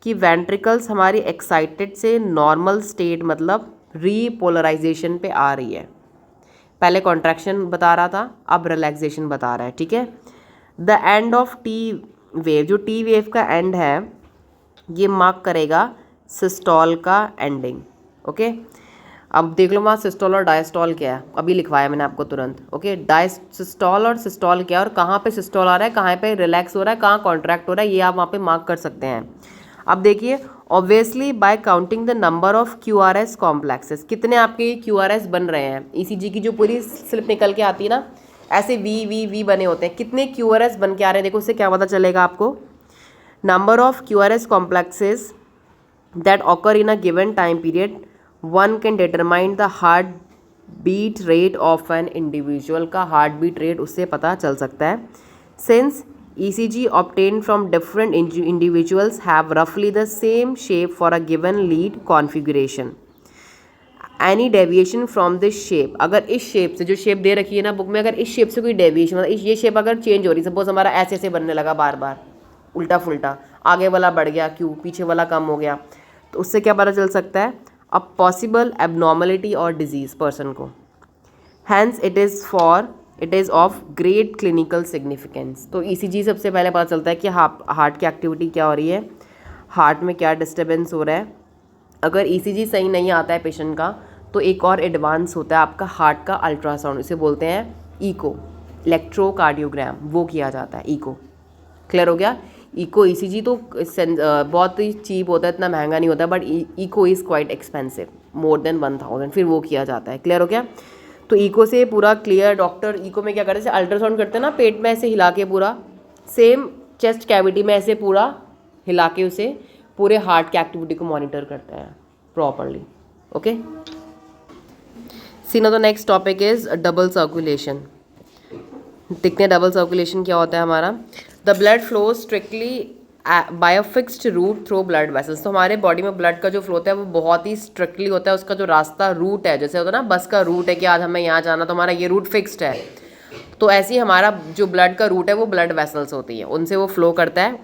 कि वेंट्रिकल्स हमारी एक्साइटेड से नॉर्मल स्टेट मतलब रीपोलराइजेशन पे आ रही है। पहले कॉन्ट्रैक्शन बता रहा था, अब रिलैक्सेशन बता रहा है। ठीक है। The end of T wave, जो टी वेव का एंड है ये मार्क करेगा सिस्टॉल का एंडिंग। ओके। अब देख लो वहाँ सिस्टॉल और डायस्टॉल क्या है, अभी लिखवाया मैंने आपको तुरंत। ओके। डायसिस्टॉल और सिस्टॉल क्या है, और कहाँ पे सिस्टॉल आ रहा है, कहाँ पे रिलैक्स हो रहा है, कहाँ कॉन्ट्रैक्ट हो रहा है, ये आप वहाँ पे मार्क कर सकते हैं। अब देखिए obviously bye counting the number of Q R S complexes, कितने आपके क्यू आर एस बन रहे हैं। ईसीजी की जो पूरी स्लिप निकल के आती है ना, ऐसे वी वी वी बने होते हैं, कितने क्यू आर एस बन के आ रहे हैं। देखो उससे क्या पता चलेगा आपको, number of Q R S complexes that occur in a given time period one can determine the heart beat rate of an individual, का हार्ट बीट रेट उससे पता चल सकता है। Since ECG obtained from different individuals have roughly the same shape for a given lead configuration. Any deviation from this shape, अगर इस shape से, जो शेप दे रखी है ना बुक में, अगर इस शेप से कोई डेविएशन, मतलब ये शेप अगर चेंज हो रही, सपोज हमारा ऐसे ऐसे बनने लगा बार बार उल्टा फुल्टा, आगे वाला बढ़ गया क्यों, पीछे वाला कम हो गया, तो उससे क्या पता चल सकता है, अ पॉसिबल एबनॉर्मलिटी और डिजीज़ पर्सन को। Hence it is of great clinical significance. तो ईसीजी सबसे पहले पता चलता है कि हार्ट की एक्टिविटी क्या हो रही है, हार्ट में क्या डिस्टर्बेंस हो रहा है। अगर ईसीजी सही नहीं आता है पेशेंट का, तो एक और एडवांस होता है आपका हार्ट का अल्ट्रासाउंड, इसे बोलते हैं इको, इलेक्ट्रोकार्डियोग्राम, वो किया जाता है इको। क्लियर हो गया। इको ईसीजी तो बहुत ही चीप होता है, इतना महंगा नहीं होता, but echo is quite expensive, more than 1000, फिर वो किया जाता है। क्लियर हो गया। तो इको से पूरा क्लियर, डॉक्टर इको में क्या करते हैं, जैसे अल्ट्रासाउंड करते हैं ना पेट में ऐसे हिला के, पूरा सेम चेस्ट कैविटी में ऐसे पूरा हिला के उसे पूरे हार्ट की एक्टिविटी को मॉनिटर करते हैं properly. Okay. See now the next topic is double circulation. देखते हैं डबल सर्कुलेशन क्या होता है हमारा। The blood flow strictly by a fixed route through blood vessels. तो हमारे बॉडी में ब्लड का जो फ्लो होता है वो बहुत ही स्ट्रिक्टली होता है, उसका जो रास्ता रूट है, जैसे होता है ना बस का रूट है कि आज हमें यहाँ जाना, तो हमारा ये रूट फिक्स्ड है, तो ऐसे ही हमारा जो ब्लड का रूट है वो ब्लड वेसल्स होती है, उनसे वो फ्लो करता है।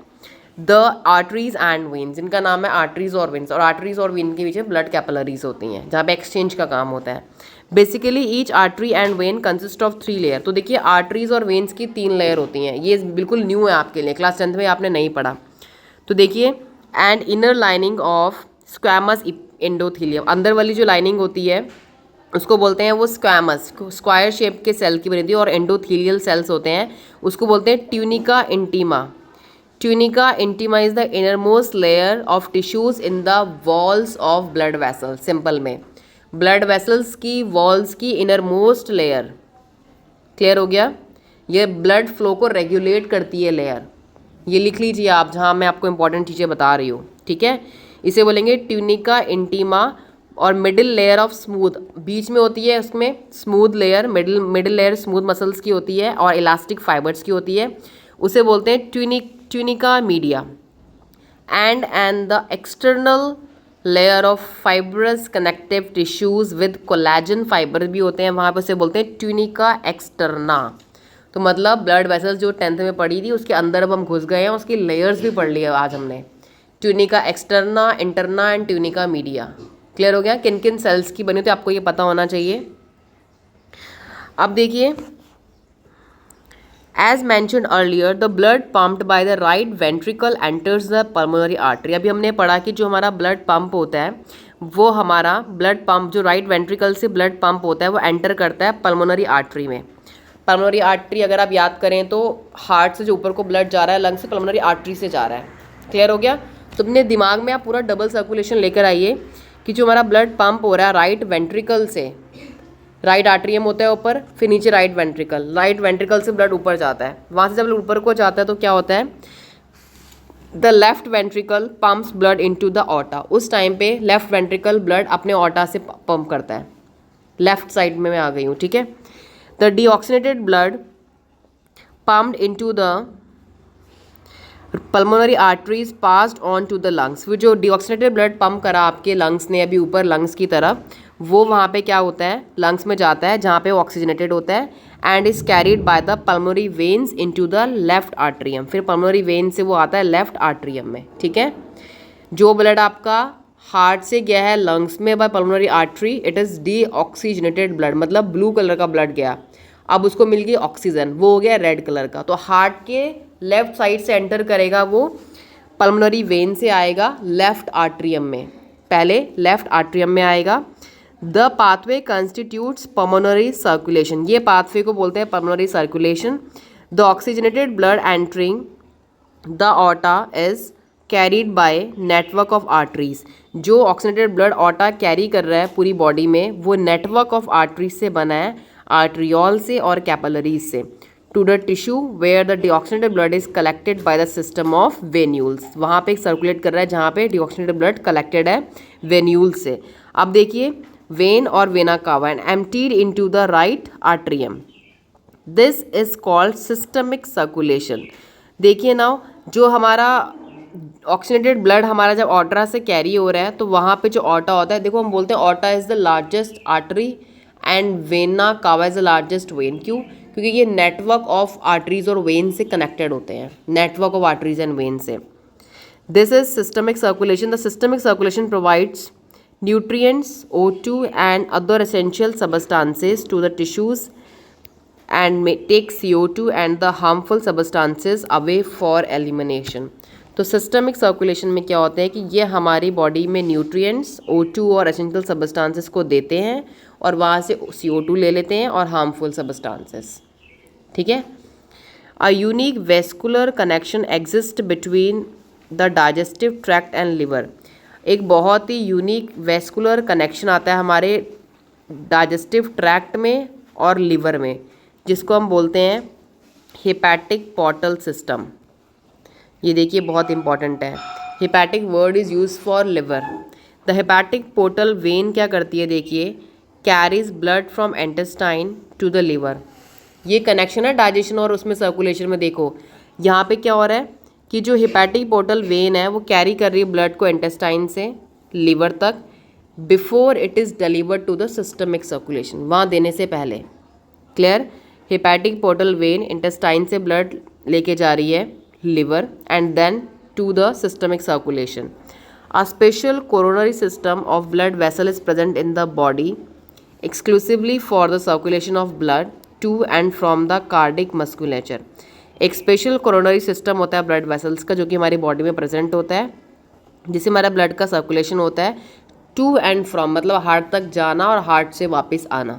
द आर्टरीज एंड वेन्स, जिनका नाम है आर्टरीज और वेन्स, और आर्टरीज और वेन के बीच में ब्लड कैपिलरीज होती हैं जहाँ पे एक्सचेंज का काम होता है। Basically each artery and when consist of 3 layer. तो देखिए आर्टरीज और वेन्स की 3 लेयर होती हैं, ये बिल्कुल न्यू है आपके लिए, क्लास 10th में आपने नहीं पढ़ा। तो देखिए and inner lining of squamous endothelium, अंदर वाली जो लाइनिंग होती है उसको बोलते हैं वो स्क्वैमस, स्क्वायर शेप के सेल की बनी होती है, और एंडोथीलियल सेल्स होते हैं, उसको बोलते हैं tunica intima. Tunica intima is the inner most layer of tissues in the walls of blood vessels. Simple में ब्लड वेसल्स की वॉल्स की इनर मोस्ट लेयर। क्लियर हो गया। ये ब्लड फ्लो को रेगुलेट करती है लेयर, ये लिख लीजिए आप जहाँ मैं आपको इंपॉर्टेंट चीज़ें बता रही हूँ। ठीक है। इसे बोलेंगे ट्यूनिका इंटीमा। और मिडिल लेयर ऑफ स्मूथ, बीच में होती है उसमें smooth layer, middle layer smooth muscles की होती है और इलास्टिक फाइबर्स की होती है, उसे बोलते हैं tunica media. And the external layer of fibrous connective tissues with collagen fibre भी होते हैं वहाँ पे, उसे बोलते हैं ट्यूनिका एक्सटर्ना। तो मतलब ब्लड वेसल्स जो 10th में पढ़ी थी उसके अंदर अब हम घुस गए हैं, उसकी लेयर्स भी पढ़ ली है आज हमने। Tunica externa, interna and tunica media. Clear हो गया किन किन सेल्स की बनी, तो आपको ये पता होना चाहिए। अब देखिए, as mentioned earlier the blood pumped by the right ventricle enters the pulmonary artery. अभी हमने पढ़ा कि जो हमारा ब्लड पंप होता है वो हमारा ब्लड पंप जो राइट वेंट्रिकल से ब्लड पंप होता है वो एंटर करता है पल्मोनरी आर्टरी में। पल्मोनरी आर्टरी अगर आप याद करें तो हार्ट से जो ऊपर को ब्लड जा रहा है लंग से, पल्मोनरी आर्टरी से जा रहा है। क्लियर हो गया। तो अपने दिमाग में आप पूरा डबल सर्कुलेशन लेकर आइए कि जो हमारा ब्लड पंप हो रहा है राइट वेंट्रिकल से, राइट आर्ट्रियम होता है ऊपर, फिर नीचे राइट वेंट्रिकल से ब्लड ऊपर जाता है, वहाँ से जब ऊपर को जाता है तो क्या होता है, the left ventricle pumps blood into the aorta. उस टाइम पे लेफ्ट वेंट्रिकल ब्लड अपने ऑटा से पंप करता है। लेफ्ट साइड में मैं आ गई हूँ, ठीक है। The deoxygenated blood pumped into the pulmonary arteries passed on to the lungs. फिर जो डीऑक्सीनेटेड ब्लड पंप करा आपके लंग्स ने अभी ऊपर लंग्स की तरफ, वो वहाँ पे क्या होता है, लंग्स में जाता है जहाँ पे वो ऑक्सीजनेटेड होता है and is carried by the pulmonary veins into the left atrium. फिर पल्मोनरी वेन से वो आता है लेफ्ट आर्ट्रियम में, ठीक है। जो ब्लड आपका हार्ट से गया है लंग्स में by pulmonary artery, it is deoxygenated blood, मतलब ब्लू कलर का ब्लड गया, अब उसको मिल गई ऑक्सीजन, वो हो गया रेड कलर का। तो हार्ट के लेफ्ट साइड से एंटर करेगा वो पल्मोनरी वेन से आएगा लेफ्ट आर्ट्रियम में, पहले लेफ्ट आर्ट्रियम में आएगा। The pathway constitutes pulmonary circulation, ये पाथवे को बोलते हैं pulmonary circulation. The oxygenated blood entering the aorta is carried by network of arteries. जो ऑक्सीजनेटेड ब्लड ऑटा कैरी कर रहा है पूरी बॉडी में, वो नेटवर्क ऑफ आर्टरीज से बना है, आर्ट्रियोल से और कैपिलरीज से, to the tissue where the deoxygenated blood is collected by the system of venules. वहाँ पे सर्कुलेट कर रहा है जहाँ पे डीऑक्सीनेटेड ब्लड कलेक्टेड है वेन्यूल से। अब देखिए, वेन और vena cava and emptied into the right atrium, this is called systemic circulation. देखिए नाउ, जो हमारा ऑक्सीजनेटेड ब्लड हमारा जब ऑर्टा से कैरी हो रहा है तो वहाँ पे जो ऑर्टा होता है, देखो हम बोलते हैं aorta is the largest artery and vena cava is the largest vein. क्यों? क्योंकि ये नेटवर्क ऑफ आर्टरीज और वेन से कनेक्टेड होते हैं, network of arteries and vein से। This is systemic circulation. The systemic circulation provides nutrients, O2 and other essential substances to the tissues and take CO2 and the harmful substances away for elimination। तो systemic circulation में क्या होता है कि ये हमारी body में न्यूट्रिएंट्स, O2 और एसेंशियल सबस्टांसेस को देते हैं और वहाँ से CO2 ले लेते हैं और हार्मफुल सबस्टांसेस, ठीक है। A unique vascular connection exist between the digestive tract and liver. एक बहुत ही यूनिक वेस्कुलर कनेक्शन आता है हमारे डाइजेस्टिव ट्रैक्ट में और लिवर में, जिसको हम बोलते हैं हेपेटिक पोर्टल सिस्टम। ये देखिए बहुत इंपॉर्टेंट है, hepatic word is use for liver. The hepatic portal vein क्या करती है, देखिए, carries blood from intestine to the liver. ये कनेक्शन है डाइजेशन और उसमें सर्कुलेशन में। देखो यहाँ पे क्या हो रहा है कि जो हेपेटिक पोर्टल वेन है वो कैरी कर रही है ब्लड को इंटेस्टाइन से लिवर तक, before it is delivered to the systemic circulation, वहाँ देने से पहले। Clear? Hepatic portal vein intestine से ब्लड लेके जा रही है liver and then to the systemic circulation. A special coronary system of blood vessel is present in the body exclusively for the circulation of blood to and from the cardiac musculature. एक special coronary system होता है blood vessels का जो कि हमारी body में present होता है, जिससे हमारा ब्लड का सर्कुलेशन होता है टू एंड फ्रॉम, मतलब हार्ट तक जाना और हार्ट से वापस आना।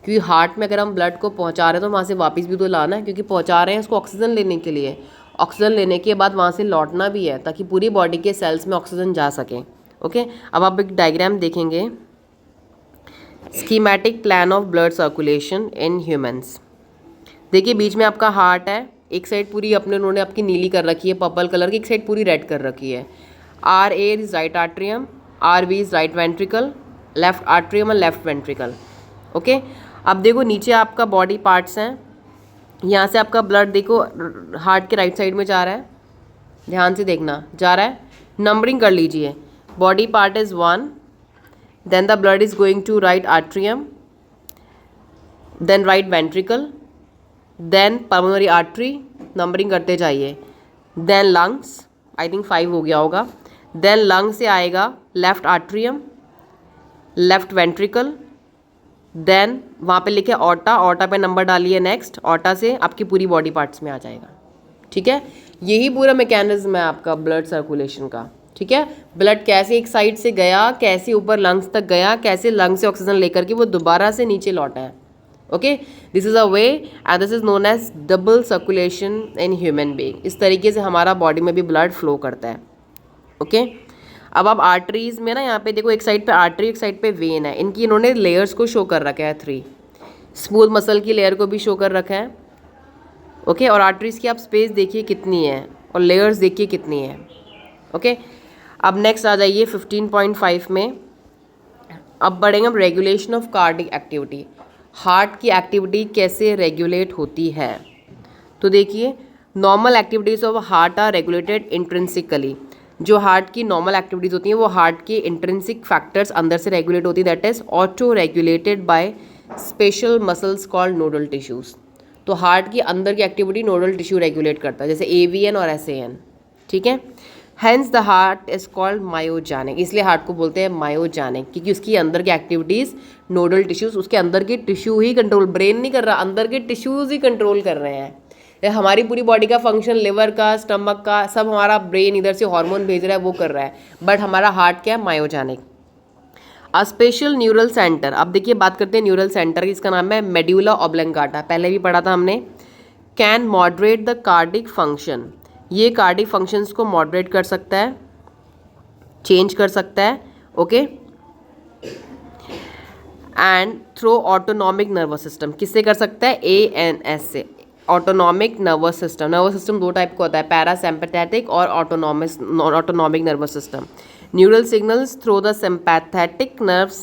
क्योंकि हार्ट में अगर हम ब्लड को पहुंचा रहे हैं तो वहाँ से वापस भी तो लाना है, क्योंकि पहुंचा रहे हैं उसको ऑक्सीजन लेने के लिए, ऑक्सीजन लेने के बाद वहाँ से लौटना भी है ताकि पूरी बॉडी के सेल्स में ऑक्सीजन जा सके। ओके, अब आप एक डायग्राम देखेंगे, schematic plan of blood circulation in humans. देखिए बीच में आपका हार्ट है, एक साइड पूरी अपने उन्होंने आपकी नीली कर रखी है पर्पल कलर की, एक साइड पूरी रेड कर रखी है। R A is right atrium, R B is right ventricle, left atrium और लेफ्ट वेंट्रिकल। ओके, अब देखो नीचे आपका बॉडी पार्ट्स हैं, यहाँ से आपका ब्लड देखो हार्ट के राइट साइड में जा रहा है, ध्यान से देखना, जा रहा है, नंबरिंग कर लीजिए। body part is 1, then the blood is going to right atrium, then right ventricle, then pulmonary artery, numbering करते जाइए, then lungs, आई थिंक 5 हो गया होगा, then lung से आएगा left atrium, left ventricle, then वहाँ पे लिखे ऑर्टा, ऑर्टा पे नंबर डालिए नेक्स्ट, ऑर्टा से आपकी पूरी बॉडी पार्ट्स में आ जाएगा। ठीक है, यही पूरा मैकेनिज्म है आपका ब्लड सर्कुलेशन का। ठीक है, ब्लड कैसे एक साइड से गया, कैसे ऊपर लंग्स तक गया, कैसे लंग्स से ऑक्सीजन लेकर के वो दोबारा से नीचे लौटा है। Okay, this is a way and this is known as double circulation in human being. इस तरीके से हमारा बॉडी में भी ब्लड फ्लो करता है। ओके, अब आप आर्टरीज़ में ना यहाँ पे देखो, एक साइड पे आर्टरी, एक साइड पे वेन है। इनकी इन्होंने लेयर्स को शो कर रखा है 3, स्मूथ मसल की लेयर को भी शो कर रखा है। ओके, और आर्टरीज़ की आप स्पेस देखिए कितनी है और लेयर्स देखिए कितनी है। ओके, अब नेक्स्ट आ जाइए 15.5 में। अब बढ़ेंगे हम regulation of cardiac activity, heart की एक्टिविटी कैसे रेगुलेट होती है। तो देखिए, normal activities of heart are regulated intrinsically. जो हार्ट की नॉर्मल एक्टिविटीज़ होती हैं वो हार्ट के इंट्रिंसिक फैक्टर्स अंदर से रेगुलेट होती है, that is auto regulated by special muscles called nodal tissues. तो हार्ट की अंदर की एक्टिविटी नोडल टिश्यू रेगुलेट करता है, जैसे AVN और SAN। ठीक है, hence the heart is called myogenic, इसलिए हार्ट को बोलते हैं मायोजेनिक, क्योंकि उसकी अंदर की एक्टिविटीज़ नोडल टिश्यूज़, उसके अंदर के टिश्यू ही कंट्रोल, ब्रेन नहीं कर रहा, अंदर के टिश्यूज़ ही कंट्रोल कर रहे हैं। हमारी पूरी बॉडी का फंक्शन, लिवर का, स्टमक का, सब हमारा ब्रेन इधर से हार्मोन भेज रहा है, वो कर रहा है, बट हमारा हार्ट क्या है, myogenic. A special neural centre, अब देखिए बात करते हैं न्यूरल सेंटर की, इसका नाम है मेड्यूला ऑब्लंगाटा, पहले भी पढ़ा था हमने। Can moderate the cardiac function, ये कार्डिक फंक्शंस को मॉडरेट कर सकता है, चेंज कर सकता है। Okay, and through autonomic nervous system, किससे कर सकता है, ANS से, autonomic nervous system. Nervous system 2 type का होता है, पैरासिम्पैथेटिक और autonomic nervous system. Neural signals through the sympathetic nerves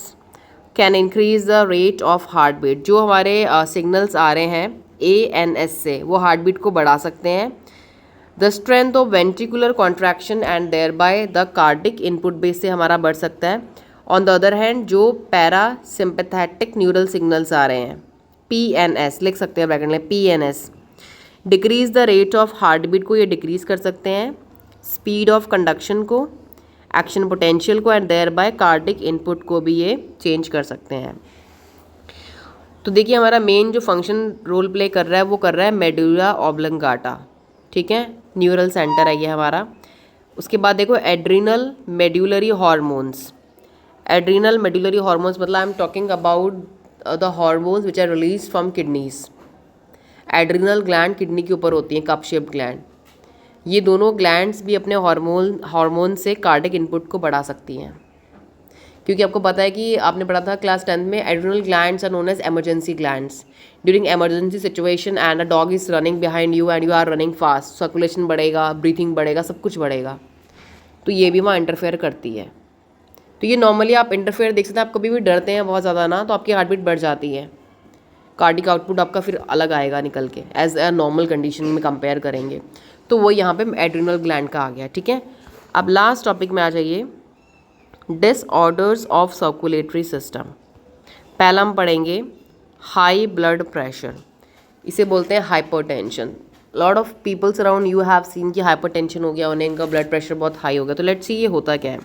can increase the rate of heart beat, जो हमारे सिग्नल्स आ रहे हैं ANS से, वो हार्ट बीट को बढ़ा सकते हैं। The strength of ventricular contraction and thereby the cardiac input base से हमारा बढ़ सकता है। ऑन द अदर हैंड जो पैरासिम्पैथेटिक न्यूरल सिग्नल्स आ रहे हैं, PNS लिख सकते हैं ब्रैकेट में, PNS decrease the rate of heart beat को ये डिक्रीज कर सकते हैं, स्पीड ऑफ कंडक्शन को, एक्शन पोटेंशियल को, and thereby cardiac input को भी ये चेंज कर सकते हैं। तो देखिए, हमारा मेन जो फंक्शन रोल प्ले कर रहा है वो कर रहा है मेडुला ऑब्लंगाटा। ठीक है, न्यूरल सेंटर है ये हमारा। उसके बाद देखो adrenal medullary hormones. Adrenal medullary hormones मतलब I am talking about the hormones which are release from kidneys. Adrenal gland kidney के ऊपर होती हैं, कप शेप्ड ग्लैंड। ये दोनों ग्लैंड्स भी अपने हार्मोन से कार्डिक इनपुट को बढ़ा सकती हैं, क्योंकि आपको पता है कि आपने पढ़ा था क्लास 10 में, adrenal glands are known as emergency glands. During emergency situation and a dog is running behind you and you are running fast, circulation बढ़ेगा, ब्रीथिंग बढ़ेगा, सब कुछ बढ़ेगा, तो ये भी वहाँ इंटरफेयर करती है। तो ये नॉर्मली आप इंटरफेयर देख सकते हैं, आप कभी भी डरते हैं बहुत ज़्यादा ना, तो आपकी हार्ट बीट बढ़ जाती है, कार्डिक आउटपुट आपका फिर अलग आएगा निकल के, एज अ नॉर्मल कंडीशन में कंपेयर करेंगे। तो वो यहाँ पे एड्रिनल ग्लैंड का आ गया। ठीक है, अब लास्ट टॉपिक में आ जाइए, डिसऑर्डर्स ऑफ सर्कुलेटरी सिस्टम। पहला हम पढ़ेंगे हाई ब्लड प्रेशर, इसे बोलते हैं hypertension. Lot of peoples around you have seen कि हाइपरटेंशन हो गया उन्हें, इनका ब्लड प्रेशर बहुत हाई हो गया। तो लेट्स सी ये होता क्या है।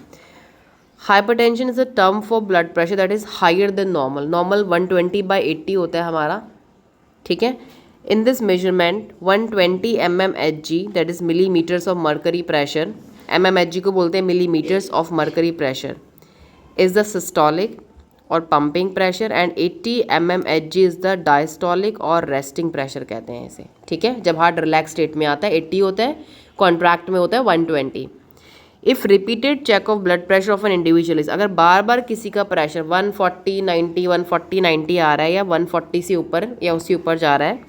Hypertension is a term for blood pressure that is higher than normal. Normal 120/80 होता है हमारा। ठीक है, in this measurement 120 mmHg that is millimeters of mercury pressure, mmHg को बोलते हैं millimeters of mercury pressure, is the systolic और pumping pressure, and 80 mmHg is the diastolic और रेस्टिंग प्रेशर कहते हैं इसे। ठीक है, जब हार्ट रिलैक्स स्टेट में आता है 80 होता है, कॉन्ट्रैक्ट में होता है 120। If repeated check of blood pressure of an individual is, अगर बार बार किसी का प्रेशर 140/90 140/90 आ रहा है, या 140 से ऊपर या उससे ऊपर जा रहा है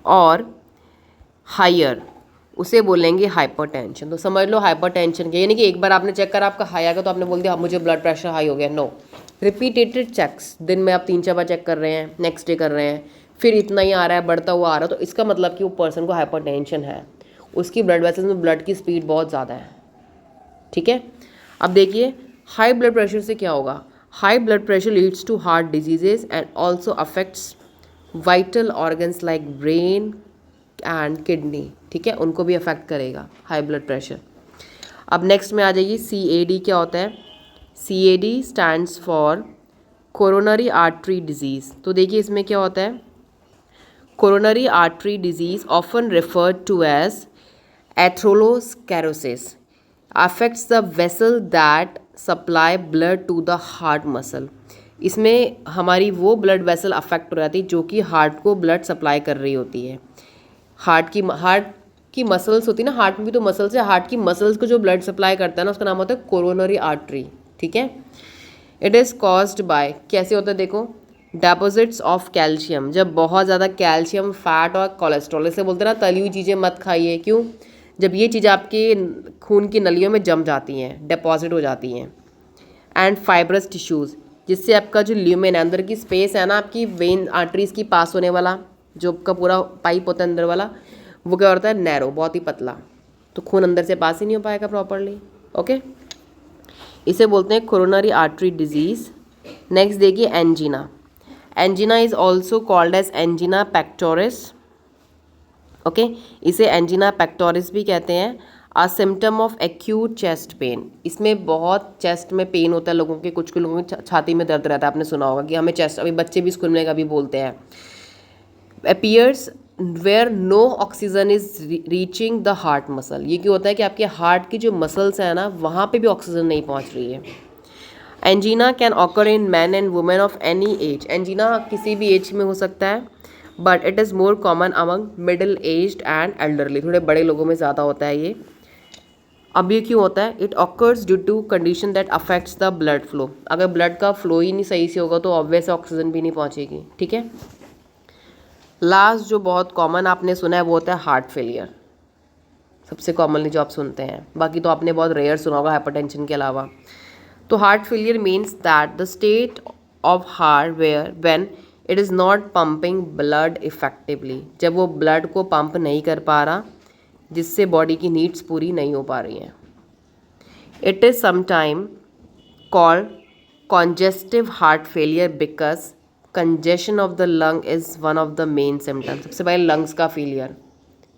और हायर, उसे बोलेंगे हाइपरटेंशन। तो समझ लो हाइपरटेंशन के, यानी कि एक बार आपने चेक करा आपका हाई आ गया तो आपने बोल दिया मुझे ब्लड प्रेशर हाई हो गया। नो, रिपीटेटेड चेक्स, दिन में आप 3-4 बार चेक कर रहे हैं, नेक्स्ट डे कर रहे हैं, फिर इतना ही आ रहा है, बढ़ता हुआ आ रहा है, तो इसका मतलब कि वो पर्सन को हाइपरटेंशन है, उसकी ब्लड वेसल्स में ब्लड की स्पीड बहुत ज़्यादा है। ठीक है, अब देखिए हाई ब्लड प्रेशर से क्या होगा, high blood pressure leads to heart diseases and also affects vital organs like brain and kidney, ठीक है, उनको भी अफेक्ट करेगा हाई ब्लड प्रेशर। अब नेक्स्ट में आ जाइए CAD क्या होता है। CAD stands for coronary artery disease. तो देखिए इसमें क्या होता है, coronary artery disease often referred to as atherosclerosis affects the vessel that supply blood to the heart muscle. इसमें हमारी वो ब्लड वेसल अफेक्ट हो जाती है जो कि हार्ट को ब्लड सप्लाई कर रही होती है। हार्ट की मसल्स होती है ना, हार्ट में भी तो मसल्स है, हार्ट की मसल्स को जो ब्लड सप्लाई करता है ना उसका नाम होता है कोरोनरी आर्टरी, ठीक है। इट इज़ कॉज्ड बाय, कैसे होता है देखो, डेपोजिट्स ऑफ कैल्शियम, जब बहुत ज़्यादा कैल्शियम, फैट और कोलेस्ट्रॉल, इसे बोलते हैं ना तली हुई चीज़ें मत खाइए, क्यों, जब ये चीज़ें आपके खून की नलियों में जम जाती हैं, डिपॉजिट हो जाती हैं। एंड फाइब्रस टिश्यूज़, जिससे आपका जो ल्यूमेन है, अंदर की स्पेस है ना आपकी वेन आर्टरीज की पास होने वाला जो आपका पूरा पाइप होता है अंदर वाला, वो क्या होता है नैरो, बहुत ही पतला, तो खून अंदर से पास ही नहीं हो पाएगा प्रॉपरली। ओके, इसे बोलते हैं कोरोनरी आर्टरी डिजीज़। नेक्स्ट देखिए angina. Angina is also called as angina pectoris. Okay, इसे एंजीना पेक्टोरिस भी कहते हैं। A symptom of acute chest pain, इसमें बहुत चेस्ट में पेन होता है लोगों के, कुछ लोगों की छाती में दर्द रहता है, आपने सुना होगा कि हमें चेस्ट, अभी बच्चे भी स्कूल में कभी बोलते हैं। Appears where no oxygen is reaching the heart muscle, ये क्यों होता है कि आपके हार्ट की जो मसल्स हैं ना वहाँ पे भी ऑक्सीजन नहीं पहुँच रही है। Angina can occur in man and women of any age, angina किसी भी एज में हो सकता है, but it is more common among middle aged and elderly, थोड़े बड़े लोगों में ज़्यादा होता है ये। अब ये क्यों होता है, it occurs due to condition that affects the blood flow, अगर ब्लड का फ्लो ही नहीं सही से होगा तो ऑब्वियस ऑक्सीजन भी नहीं पहुँचेगी, ठीक है। लास्ट जो बहुत कॉमन आपने सुना है वो होता है हार्ट फेलियर, सबसे कॉमनली जो आप सुनते हैं, बाकी तो आपने बहुत रेयर सुना होगा हाइपरटेंशन के अलावा। तो heart failure means that the state of heart where when it is not pumping blood effectively, जब वो ब्लड को पंप नहीं कर पा रहा, जिससे बॉडी की नीड्स पूरी नहीं हो पा रही हैं। It is sometime called congestive heart failure because congestion of the lung is one of the main symptoms. सबसे पहले लंग्स का फेलियर,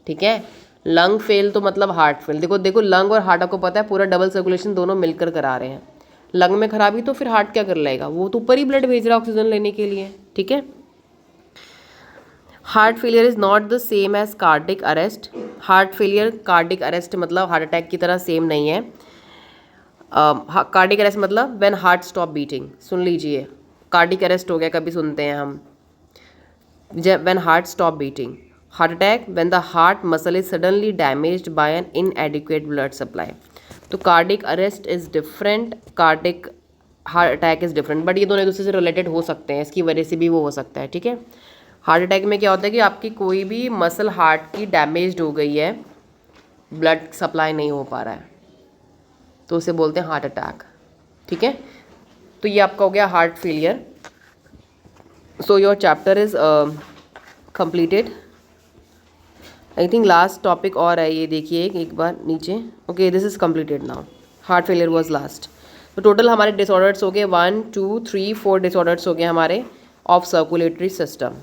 ठीक है, लंग फेल तो मतलब हार्ट फेल। देखो लंग और हार्ट आपको पता है पूरा डबल सर्कुलेशन दोनों मिलकर करा रहे हैं। लंग में खराबी तो फिर हार्ट क्या कर लेगा, वो तो ऊपर ही ब्लड भेज रहा है ऑक्सीजन लेने के लिए, ठीक है। Heart failure is not the same as cardiac arrest, heart failure cardiac arrest मतलब हार्ट अटैक की तरह सेम नहीं है। कार्डिक अरेस्ट मतलब व्हेन हार्ट स्टॉप बीटिंग, सुन लीजिए, कार्डिक अरेस्ट हो गया कभी सुनते हैं हम, जब when heart stop beating. Heart attack when the heart muscle is suddenly damaged by an inadequate blood supply. तो cardiac arrest is different, cardiac heart attack is different, but ये दोनों एक दूसरे से रिलेटेड हो सकते हैं, इसकी वजह से भी वो हो सकता है, ठीक है। हार्ट अटैक में क्या होता है कि आपकी कोई भी मसल हार्ट की डैमेज्ड हो गई है, ब्लड सप्लाई नहीं हो पा रहा है, तो उसे बोलते हैं हार्ट अटैक, ठीक है। तो ये आपका हो गया heart failure. So your chapter is completed. I think last topic और है ये, देखिए एक बार नीचे। Okay, this is completed now, heart failure was last. तो टोटल हमारे डिसऑर्डर्स हो गए 1 2 3 4 डिसऑर्डर्स हो गए हमारे ऑफ सर्कुलेटरी सिस्टम।